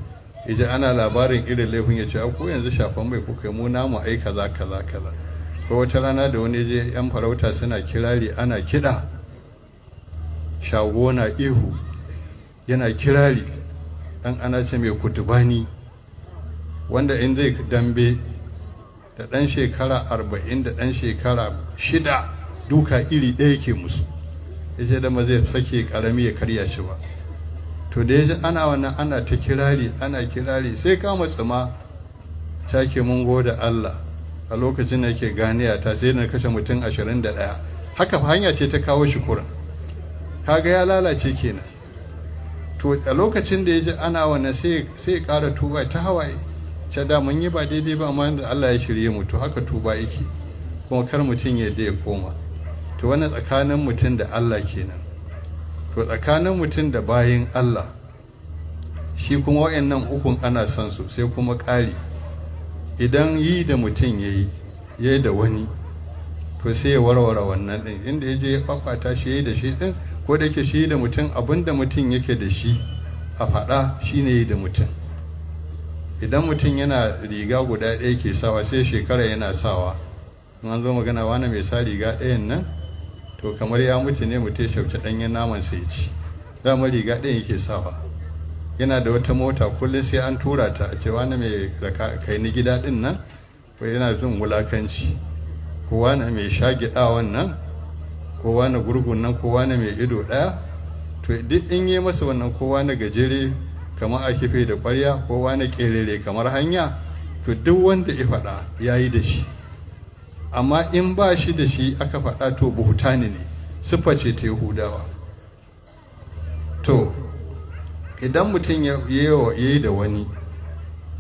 idan ana labarin irin laifin ya ce ko yanzu shafan mai kuka mu namu ai kaza kaza kaza. Ko wata rana da wani je yan farauta suna kirari, ana kiɗa, shago na ihu yana kirari, dan ana ce mai kutubani, wanda in zai dambe da ɗan shekara 40 da ɗan shekara 6 duka iri ɗaya ke musu, yace da ma zai sake karami ya karya shi ba. to da ya ji ana wannan ana ta kirari ana kirari sai kama tsima take mun gode Allah a lokacin da yake ganiya ta sai na kashe mutum 21 haka hanya ce ta kawo shi kurin kaga ya lalace kenan to a lokacin da ya ji ana wannan sai ya ƙara tuba ta hawaye ce da mun yi ba daidai ba amma da Allah ya shirye mu to haka tuba yake kuma kar mutum ya da ya koma to wannan tsakanin mutum da Allah kenan to tsakanin mutum da bayin Allah shi kuma wayannan ukun ana son su sai kuma ƙari idan yi da mutum yayi da wani to sai ya warware wannan din inda yaje ya fafata shi yayi da shi din ko da yake shi da mutum abinda mutum yake da shi a faɗa shine yi da mutum idan mutum yana riga guda ɗaya ke sawa sai shekara yana sawa in an zo magana wani mai sa riga ɗayan nan to kamar ya mutu ne mutum ya shauki ɗanyen naman sai ci dama riga ɗayan yake sawa yana da wata mota kullum sai an tura ta a ce wani mai kai ni gida ɗin nan ko yana jin wulakanci ko wani mai shagiɗawan nan ko wani gurgun nan ko wani mai ido ɗaya to duk in yi masa wannan ko wani gajere kamar a kife da ƙwarya ko wani ƙerere kamar hanya to duk wanda ya faɗa ya yi da shi amma in ba shi da shi aka faɗa to buhutani ne siffa ce ta yahudawa to idan mutum ya yi da wani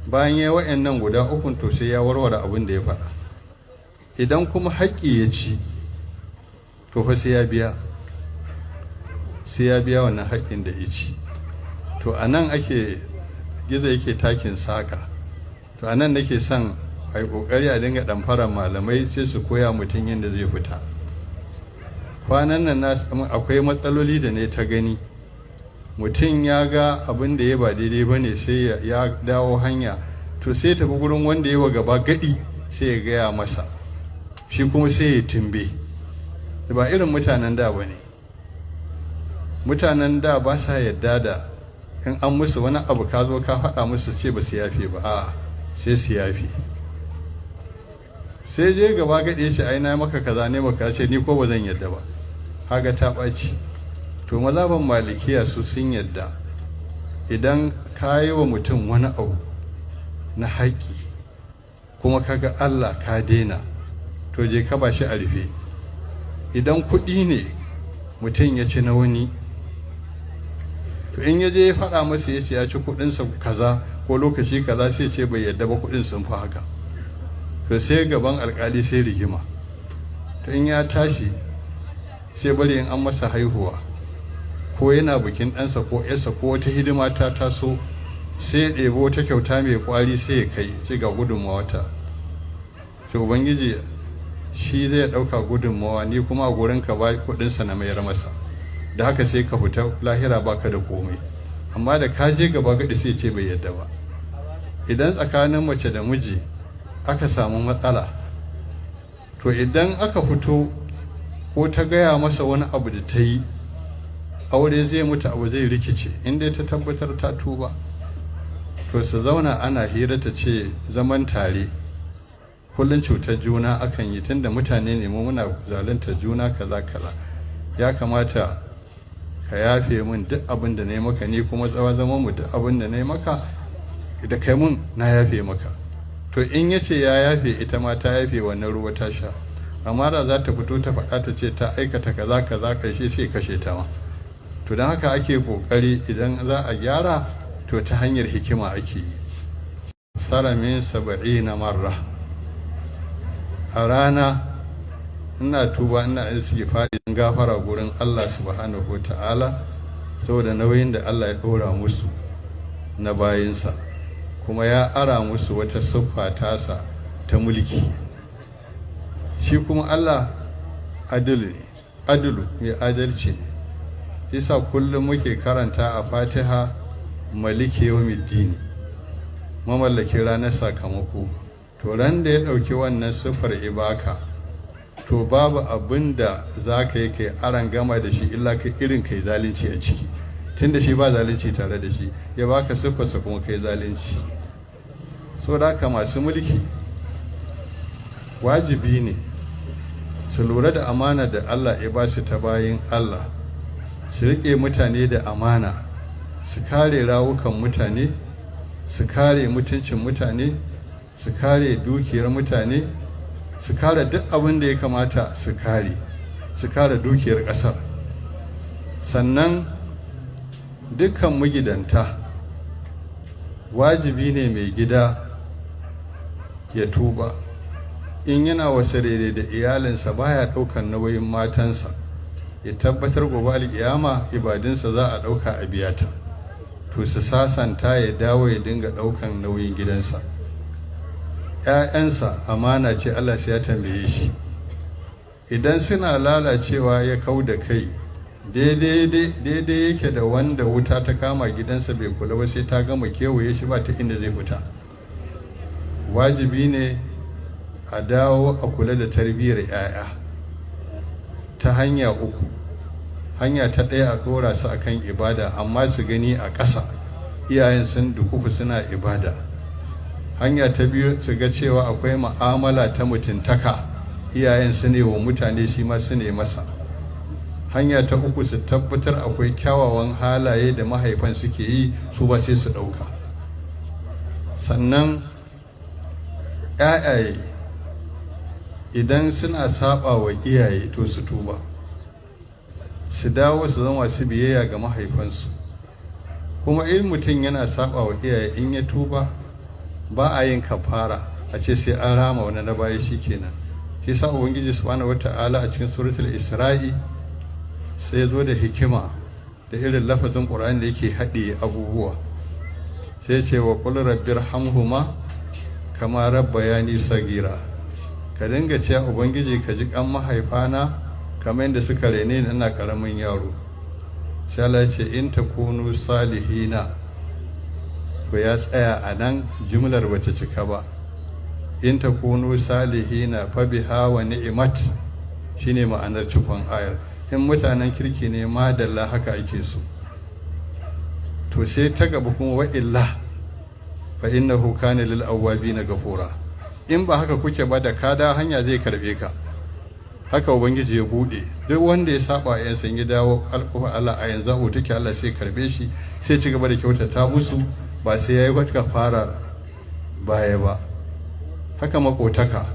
bayan ya wa'annan guda ukun to sai ya warware abin da ya faɗa idan kuma haƙƙi ya ci to fa sai ya biya wannan haƙƙin da ya ci to a nan ake gizo yake takin saƙa to a nan nake son a yi ƙoƙari a dinga ɗamfarar malamai sai su koya mutum yadda zai fita kwanan nan akwai matsaloli da ne ta gani mutum ya ga abin da ya ba daidai ba ne sai ya dawo hanya to sai tafi gurin wanda ya wa gaba gadi sai ya gaya masa shi kuma sai ya tumbe ba irin mutanen da ba ne mutanen da ba sa yadda da in an musu wani abu ka zo ka faɗa musu ce ba su yafe ba a sai su yafe sai je gaba gaɗe shi ai na maka kaza ne maka ce ni ko ba zan yadda ba haga ta ɓaci to mazhaban malikiya su sun yadda idan ka yi wa mutum wani abu na haƙƙi kuma kaga Allah ka daina to je ka ba shi a rufe idan kuɗi ne mutum ya ci na wani to in ya je ya faɗa masa ya ce ya ci kuɗinsa kaza ko lokaci kaza sai ce bai yadda ba kuɗin sun fi haka to sai gaban alƙali sai rigima to in ya tashi sai bari in an masa haihuwa ko yana bikin ɗansa ko yarsa ko wata hidima ta taso sai ya ɗebo ta kyauta mai ƙwari sai ya kai ce ga gudunmawa ta to ubangiji shi zai ɗauka gudunmawa ni kuma a gurinka ba kuɗinsa na mayar masa da haka sai ka fita lahira baka da komai amma da ka je gaba gadi sai ce bai yadda ba idan tsakanin mace da miji aka samu matsala to idan aka fito ko ta gaya masa wani abu da ta yi aure zai mutu abu zai rikice inda ta tabbatar ta tuba to su zauna ana hira ta ce zaman tare kullum cutar juna akan yi tunda mutane ne mu muna zalunta juna kaza kaza ya kamata ka yafe min duk abin da nayi maka ni kuma zaman mu duk abin da nayi maka da kai mun na yafe maka to in yace ya yafe ita ma ta yafe wannan ruwa ta sha amma da za ta fito ta faɗa ta ce ta aikata kaza kaza karshe sai kashe ta ma to don haka ake kokari idan za a gyara to ta hanyar hikima ake yi saramin 70 marra a rana ina tuba ina istighfari don gafara gurin Allah subhanahu wataala saboda nauyin da Allah ya ɗora musu na bayinsa kuma ya ara musu wata siffa tasa ta mulki shi kuma Allah adulu mai adalci ne yasa kullum muke karanta a Fatiha maliki yawmiddin mamallakin ranar sakamako to ran da ya ɗauki wannan siffar ibaka to babu abin da za ka yi kai aran gama da shi illa ka irin kai zalunci a ciki tunda shi ba zalunci tare da shi ya baka siffarsa kuma kai zalunci so da haka masu mulki wajibi ne su lura da amana da Allah ya ba su ta bayin Allah su riƙe mutane da amana su kare rawukan mutane, su kare mutuncin mutane, su kare dukiyar mutane, su kare duk abin da ya kamata su kare dukiyar ƙasar. Sannan dukkan magidanta wajibi ne mai gida ya tuba in yana wasarere da iyalinsa baya ɗaukar nauyin matansa, ya tabbatar gobe alƙiyama ibadunsa za a ɗauka a biya ta, to su sasanta ya dawo ya dinga ɗaukan nauyin gidansa. 'Ya'yansa amana ce, Allah sai ya tambaye shi. Idan suna lalacewa ya kau da kai, daidai yake da wanda wuta ta kama gidansa bai kula ba sai ta gama kewaye shi ba ta inda zai fita. Wajibi ne a dawo a kula da tarbiyyar 'ya'ya ta hanya uku. Hanya ta ɗaya, a ɗora su akan ibada amma su gani a ƙasa iyayen sun dukufu suna ibada. Hanya ta biyu, su ga cewa akwai mu'amala ta mutuntaka, iyayen su ne wa mutane shi ma su ne masa. Hanya ta uku, su tabbatar akwai kyawawan halaye da mahaifan suke yi, su ba sai su ɗauka. Sannan 'ya'yaye idan suna saba wa iyaye to su tuba, su dawo su zama masu biyayya ga mahaifansu. Kuma in mutum yana saba wa iyaye, in ya tuba ba a yin kafara a ce sai an rama wani na baya shikenan. Shi sa ubangiji subhanahu wata'ala a cikin suratul isra'i sai ya zo da hikima da irin lafazin qur'ani da yake haɗe abubuwa. Sai ce wa qul rabbirhamhuma kama rabbayani sagira, ka dinga cewa ubangiji ka ji kan mahaifana kamar yadda suka rene ni ina karamin yaro. Sai Allah ya ce in takunu salihina, ko ya tsaya a nan, jumlar bata cika ba. In takunu salihina fa biha wa ni'mat shine ma'anar cikon ayar. In mutanen kirki ne madalla, haka ake so. To sai ta gaba kuma wa illa fa innahu kana lil awwabina ghafura. In ba haka kuke ba, da ka da hanya zai karbe ka. Haka ubangiji ya bude, duk wanda ya saba yan san ya dawo alƙufa Allah a yanzu take, Allah sai karbe shi, sai ci gaba da kyautata musu, ba sai yayi wata fara baya ba. Haka makotaka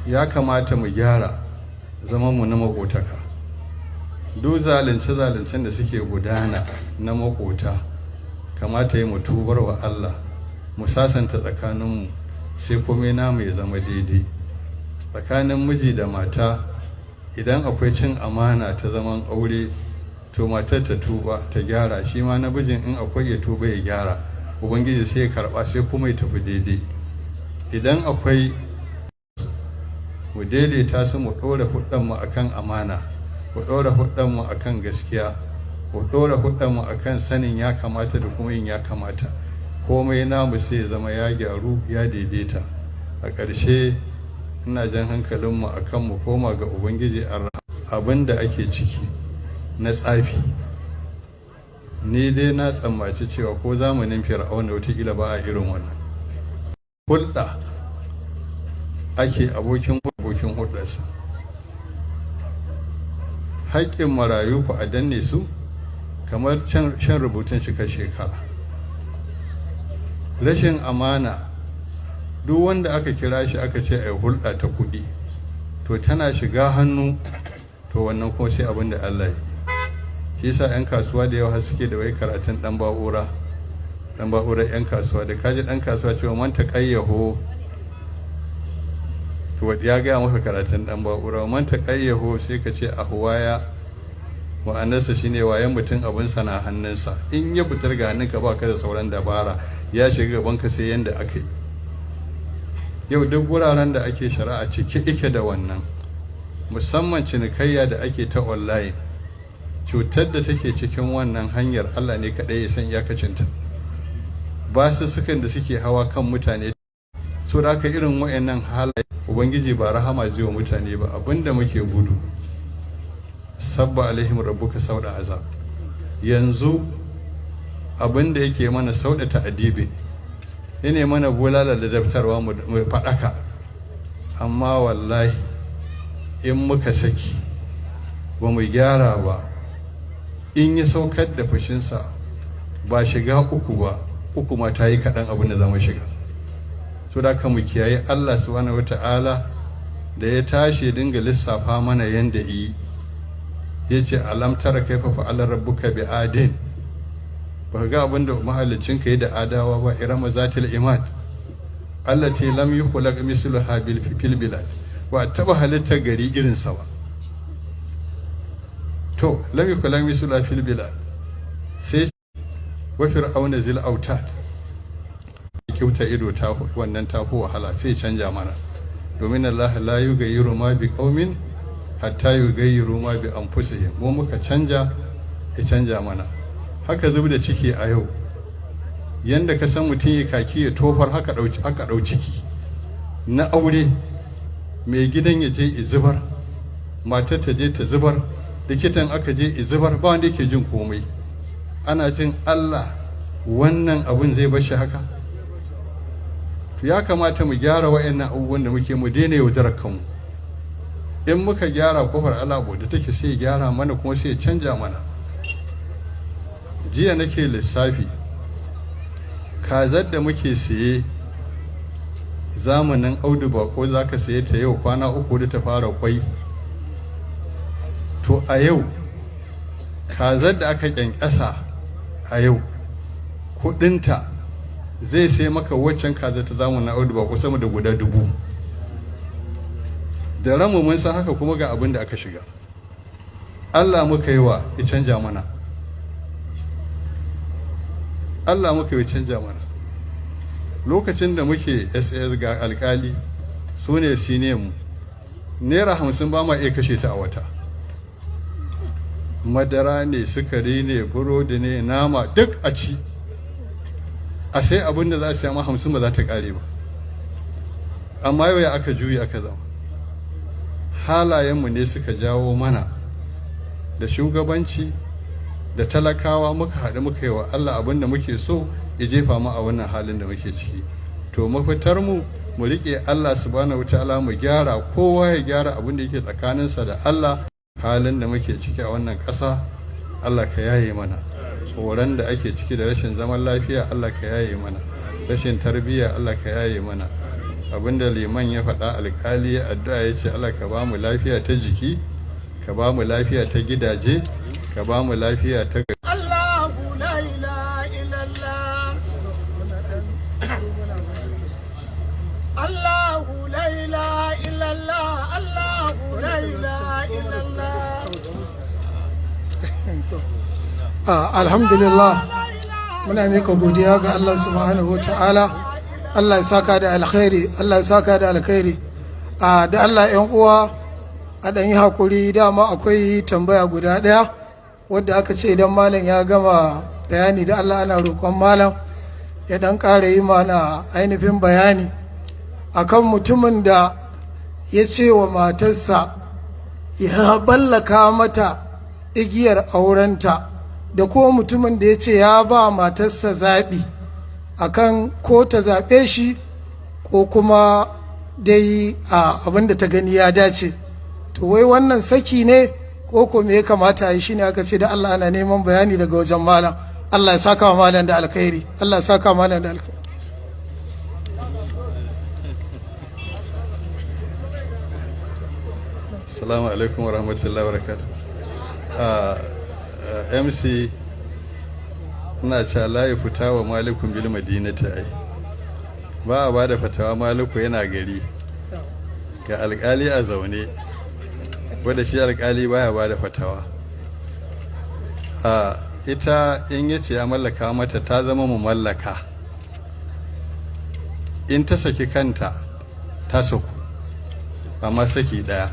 ya kamata mu gyara zaman mu na makotaka. Duk zalunce-zaluncen da suke gudana na makota, kamata yi mu tubar wa Allah, mu sasanta tsakaninmu, sai komai namu ya zama daidai. Tsakanin miji da mata, idan akwai cin amana ta zaman aure, to matar ta tuba ta gyara, shi ma namijin in akwai ya tuba ya gyara, ubangiji sai ya karba, sai kuma ya tafi daidai. Idan akwai, mu daidaita su, mu ɗora hudanmu akan amana, mu ɗora hudanmu akan gaskiya, mu ɗora hudanmu akan sanin ya kamata da kuma yin ya kamata. Komai namu sai ya zama ya gyaru, ya daidaita. A ƙarshe ina jan hankalinmu akan mu koma ga ubangiji abin da ake ciki na tsafi. Ni dai na tsammaci cewa ko zamanin fir'auna wataƙila ba a irin wannan hulɗa ake, abokin hulɗarsa. Haƙƙin marayu ku a danne su kamar shan rubutun shi shekara. Rashin amana, duk wanda aka kira shi aka ce ai hulɗa ta kuɗi, to tana shiga hannu, to wannan kuma sai abin da Allah yi. Shi yasa 'yan kasuwa da yawa suke da wai karatun ɗan ba'ura 'yan kasuwa. Da kaji ɗan kasuwa cewa man taqayyahu, to ya gaya maka karatun ɗan ba'ura. Man taqayyahu sai ka ce ahwaya, ma'anarsa shine wayan mutum abin sana hannunsa. In ya fitar ga hannunka ba ka da sauran dabara, ya shiga gaban ka sai yanda aka yi. Yau duk wuraren da ake shari'a cike ike da wannan, musamman cinikayya da ake ta online. Cutar da take cikin wannan hanyar Allah ne kaɗai ya san iyakacinta. Basussukan da suke hawa kan mutane, so da aka irin wayannan halaye ubangiji ba rahama zai wa mutane ba. Abinda muke gudu, sabba alaihim rabbuka sauda azab. Yanzu abinda yake mana sauda ta'adibi, yana mana bulala da daftarwa mu faɗaka. Amma wallahi in muka saki ba mu gyara ba, in ya saukar da fushinsa ba shiga uku ba, uku ma ta yi kaɗan abin da za mu shiga. So da mu kiyaye Allah subhanahu wata'ala da ya tashi dinga lissafa mana yanda yi, ya ce alam tara kaifa fa'ala rabbuka bi adin, ba ga abin da mahallicinka yi da adawa ba, irama zatil imad allati lam yukhlaq misluha fil bilad, ba taba halittar gari irinsa ba. to lam yukhlaq misluha fil bilad, sai wa fir'auna zil autad, kyauta ido ta wannan ta fi wahala, sai canja mana, domin Allah la yughayyiru ma bi qaumin hatta yughayyiru ma bi anfusihim, mu muka canja ya canja mana. Haka zub da ciki a yau, yanda ka san mutum ya kaki ya tofar, haka ɗau ciki na aure, mai gidan ya je ya zubar, matar ta je ta zubar, likitan aka je ya zubar, ba wanda yake jin komai. Ana jin Allah wannan abun zai bar shi haka? To ya kamata mu gyara wa'annan abubuwan da muke, mu daina yaudarar kanmu. In muka gyara, kofar Allah da take sai ya gyara mana, kuma sai ya canja mana. Jiya nake lissafi, kazar da muke siye zamanin Audu Bako, za ka siye ta yau kwana 3 da ta fara kwai. To a yau kazar da aka kyankyasa a yau kudinta zai sai maka waccan kazar ta zamanin Audu Bako sama da guda 1000. da ramu mun san haka, kuma ga abin da aka shiga. Allah muka yi wa ya canja mana, Allah muka yi canja mana. Lokacin da muke SAS ga alkali, su ne mu, naira 50 ba ma iya kashe ta a wata. Madara ne, sukari ne, burodi ne, nama duk a ci, a sai abin da za a siya ma 50 ba za ta kare ba. Amma yau ya aka juyi aka zama, halayenmu ne suka jawo mana, da shugabanci da talakawa muka haɗu muka yi wa Allah abin da muke so, ya jefa mu a wannan halin da muke ciki. To mafitar mu riƙe Allah subhanahu wataala, mu gyara, kowa ya gyara abin da yake tsakaninsa da Allah. Halin da muke ciki a wannan ƙasa, Allah ka yaye mana. Tsoron da ake ciki da rashin zaman lafiya, Allah ka yaye mana. Rashin tarbiyya, Allah ka yaye mana. Abinda liman ya faɗa, alƙali addu'a ya ce Allah ka ba mu lafiya ta jiki, ka ba mu lafiya ta gidaje, ka ba mu lafiya ta Allahu la ilaha illallah, Allahu la ilaha illallah, Allahu la ilaha illallah. Alhamdulillah, muna mika godiya ga Allah subhanahu wa ta'ala. Allah ya saka da alkhairi, Allah ya saka da alkhairi. Da Allah yan uwa a ɗan yi hakuri, dama akwai tambaya guda ɗaya wadda aka ce idan malam ya gama bayani da Allah ana roƙon malam ya ɗan ƙara yi mana ainihin bayani akan mutumin da ya ce wa matarsa ya ballaka mata igiyar aurenta, da kuma mutumin da ya ce ya ba matarsa zaɓi akan ko ta zaɓe shi ko kuma dai abin da ta gani ya dace. To wai wannan saki ne ko me ya kamata a yi? Shine aka ce da Allah ana neman bayani daga wajen malam. Allah ya saka wa malam da alkhairi, Allah ya saka wa malam da alkhairi. Assalamu alaikum wa rahmatullahi wa barakatuh. MC ina cewa la ya fita wa malikun bil madinati, ai ba a bada fatawa maliku yana gari ga alkali a zaune, wanda shi alkali baya bada fatawa. Ita in yace ya mallaka mata, ta zama mu mallaka. In ta saki kanta ta saku, amma saki daya.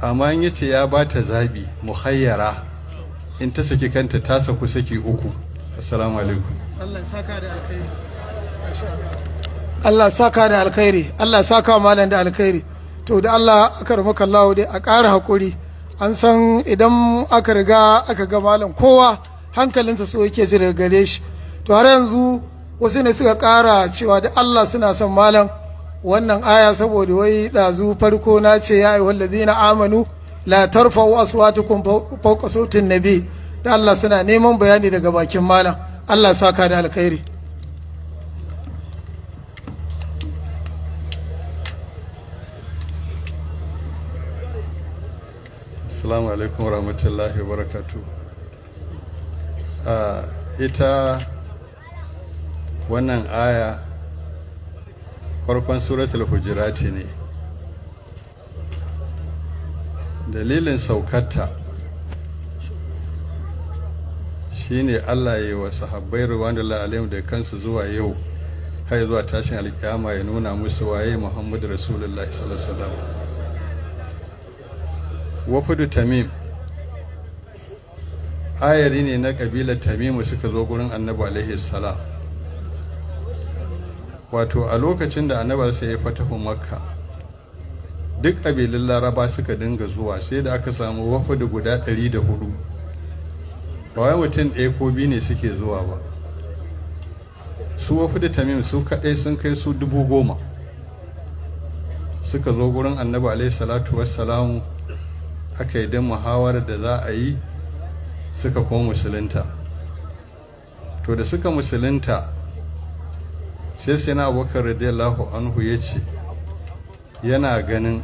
Amma in yace ya bata zabi muhayyara, in ta saki kanta ta saku saki 3. Assalamu alaikum. Allah ya saka da alkhairi. Allah ya saka da alkhairi, Allah ya saka malam da alkhairi. To da Allah aka ramaka Allah dai a ƙara hakuri. An san idan aka riga aka ga malam, kowa hankalinsa so yake ji daga gare shi. To har yanzu wasu ne suka ƙara cewa da Allah suna son malam wannan aya, saboda wai ɗazu farko na ce ya ayyuhal ladzina amanu la tarfa'u aswatukum fawqa sautin nabi, da Allah suna neman bayani daga bakin malam. Allah saka da alkhairi. Assalamu alaikum warahmatullahi wabarakatuh. Ita wannan aya farkon suratul hujurati ne. Dalilin saukarta shine Allah ya yi wa sahabbai ridwanullahi alaihim da kansu zuwa yau har zuwa tashin alkiyama ya nuna musu waye Muhammadu Rasulullahi sallallahu alaihi wasallam. Wafudu Tamim ayari ne na kabilar Tamimu suka zo gurin Annabi alaihi salam. Wato a lokacin da Annabi sai ya fatahu Makka, duk kabilun Laraba suka dinga zuwa sai da aka samu wafudu guda 104. Ba wai mutum ɗaya ko biyu ne suke zuwa ba. Su wafudu Tamim su kaɗai sun kai su 10,000 suka zo gurin Annabi alaihi salatu wassalamu. Aka yi don muhawarar da za a yi, suka kuma musulunta. To da suka musulunta sai na Abubakar radiyallahu anhu ya ce yana ganin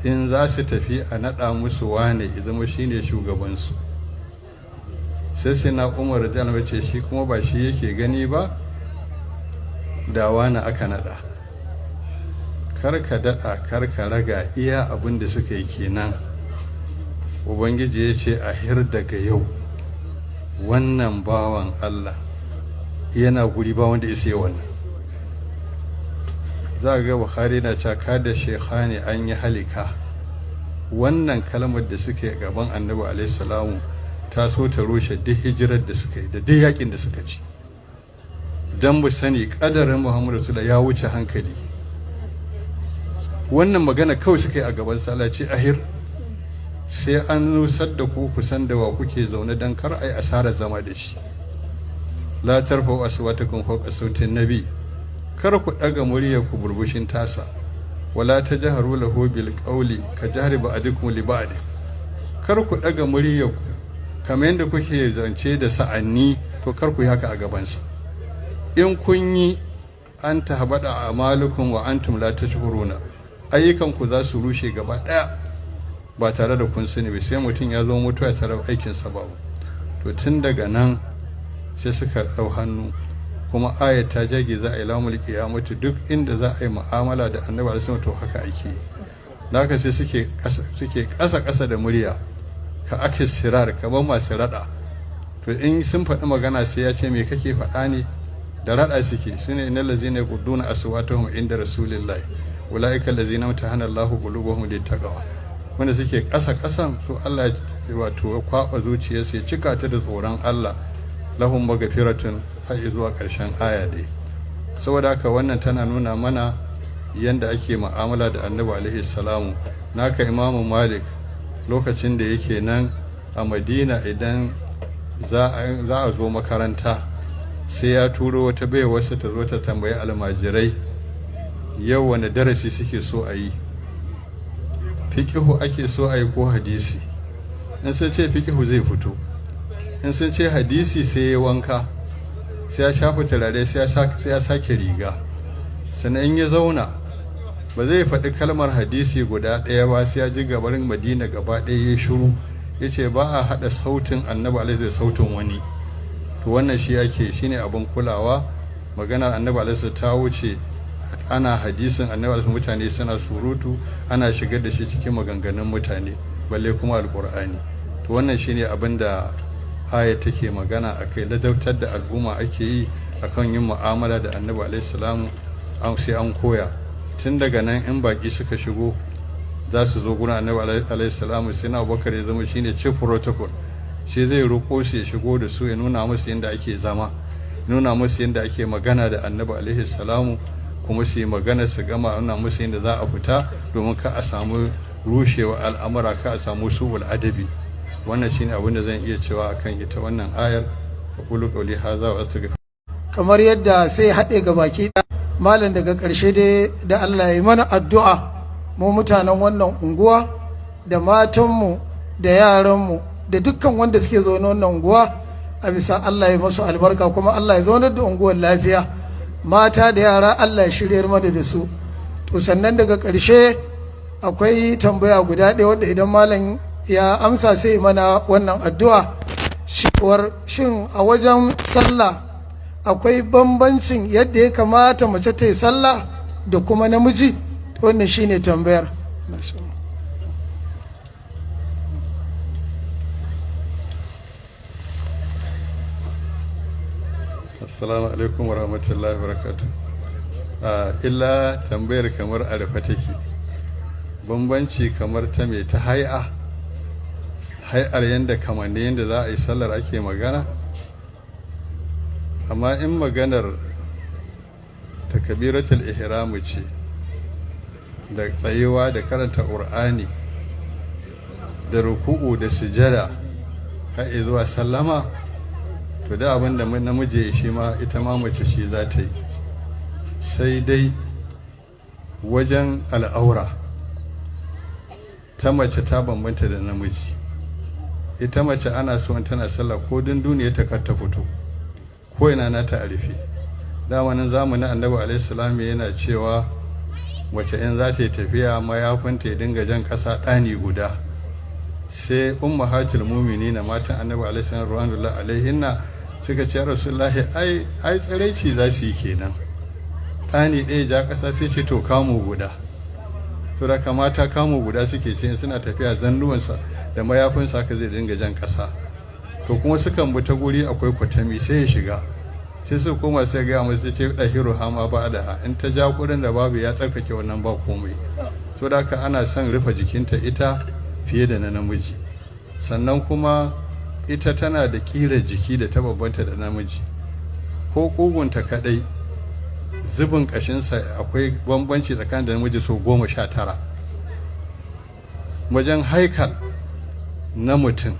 in za su tafi a naɗa musu wane ya zama shi ne shugabansu. Sai na Umar radiyallahu anhu ce shi kuma ba shi yake gani ba, da wane aka naɗa. Karka daɗa karka raga, iya abin da suka yi kenan. Ubangiji ya ce a hir daga yau wannan bawan Allah yana guri ba wanda ya sai wannan. Za ga Bukhari na caka da shekhani an yi halika. Wannan kalmar da suke gaban Annabi alaihi salamu ta so ta rushe duk hijirar da suka yi da duk yakin da suka ci. Dan mu sani kadarin Muhammadu sallallahu ya wuce hankali. Wannan magana kawai suka yi a gaban sallah ce ahir, sai an nusar da ku kusan da wa kuke zaune don kar ai asarar zama da shi. La tarfa'u aswatakum fawqa sautin nabi, kar ku daga muryar ku burbushin tasa. Wala tajharu lahu bil qawli ka jahri ba'dikum li ba'd, kar ku daga muryar ku kamar yadda kuke zance da sa'anni, to kar ku yi haka a gabansa. In kun yi an tahbada amalukum wa antum la tashkuruna, ayyukanku za su rushe gaba ɗaya ba tare da kun sani ba, sai mutum ya zo mutuwa tare da aikinsa babu. To tun daga nan sai suka ɗau hannu, kuma ayat ta jage za a yi lamul qiyamati, duk inda za a yi mu'amala da Annabi alaihi to haka ake. Da haka sai suke ƙasa da murya ka ake sirar kamar masu raɗa. To in sun faɗi magana sai ya ce me kake faɗa ne, da raɗa suke. Sune innal ladzina yaqudduna aswatahum inda rasulillahi ulaika allazina mutahana Allahu qulubuhum littaqwa. Wanda suke ƙasa-ƙasan su Allah ya wato kwaɓa zuciyarsu ya cika ta da tsoron Allah, lahum maghfiratun har zuwa ƙarshen aya dai. Saboda haka wannan tana nuna mana yanda ake mu'amala da Annabi alaihi salamu. Naka Imamu Malik lokacin da yake nan a Madina, idan za a zo makaranta sai ya turo wata baiwarsa ta zo ta tambayi almajirai yau wani darasi suke so a yi, fikihu ake so a yi ko hadisi. In sun ce fikihu zai fito, in sun ce hadisi sai ya wanka, sai ya shafa turare, sai ya sake riga. Sannan in ya zauna ba zai faɗi kalmar hadisi guda ɗaya ba, sai ya ji gabarin Madina gaba ɗaya ya shiru, ya ce ba a haɗa sautin Annabi alaihi da sautin wani. To wannan shi ake, shine abin kulawa. Maganar Annabi alaihi ta wuce ana hadisin Annabi alaihi, mutane suna surutu, ana shigar da shi cikin maganganun mutane, balle kuma alqur'ani. To wannan shine abin da aya take magana akai, ladautar da al'umma ake yi akan yin mu'amala da Annabi alaihi salamu. Sai an koya tun daga nan. In baki suka shigo za su zo gurin Annabi alaihi salamu, sai na Abubakar ya zama shine chief protocol, shi zai roƙo su ya shigo da su, ya nuna musu yadda ake zama, nuna musu yadda ake magana da Annabi alaihi salamu, kuma su yi magana su gama, nuna musu yadda za a fita, domin ka a samu rushewa al'amura, ka a samu su'ul adabi. Wannan shine abin da zan iya cewa akan ita wannan ayar. Aqulu qawli hadha wa astaghfir. Kamar yadda sai haɗe ga baki malam daga ƙarshe dai da Allah ya yi mana addu'a, mu mutanen wannan unguwa da matanmu da yaranmu da dukkan wanda suke zaune wannan unguwa a bisa Allah ya masu albarka, kuma Allah ya zaunar da unguwar lafiya, mata da yara Allah ya shiryar mana da su. To sannan daga ƙarshe akwai tambaya guda ɗaya wadda idan malam ya amsa sai mana wannan addu'a, shin a wajen sallah akwai bambancin yadda ya kamata mace ta yi sallah da kuma namiji? Wannan shine tambayar. Assalamu alaikum wa rahmatullahi wa barakatuh. Illa tambayar kamar a rufe take, bambanci kamar ta mai ta hai'ar yadda kamanni yadda za a yi sallar ake magana, amma in maganar takabiratul ihramu ce da tsayewa da karanta ƙur'ani da ruku'u da sujada har zuwa sallama, to da abin da namiji shi ma ita ma mace shi za ta yi, sai dai wajen al'aura ta mace ta bambanta da namiji. Ita mace ana so in tana sallah ko duniya ta kar ta fito, ko ina na ta arifi. Zamanin annabi alaihi salam yana cewa mace in za ta yi tafiya mayafinta ya dinga jan ƙasa ɗani guda. Sai ummahatul mu'minina matan annabi alaihi salam radiyallahu alaihinna suka ce rasulullahi ai tsiraici za su yi kenan, ɗani ɗaya ja ƙasa, sai ce to kamu guda. to da kamata kamu guda suke ce suna tafiya zannuwansa da mayafinsa haka zai dinga jan ƙasa. To kuma sukan bi ta guri akwai kwatami sai ya shiga, sai su koma sai ga musu ce dahiru hama ba da ha, in ta ja gurin da babu ya tsarkake wannan ba komai. To da haka ana son rufe jikinta ita fiye da na namiji. Sannan kuma ita tana da ƙirar jiki da ta babbanta da namiji, ko ƙugunta kadai zubin ƙashinsa akwai bambanci tsakanin da namiji so 19. Wajen haikal na mutum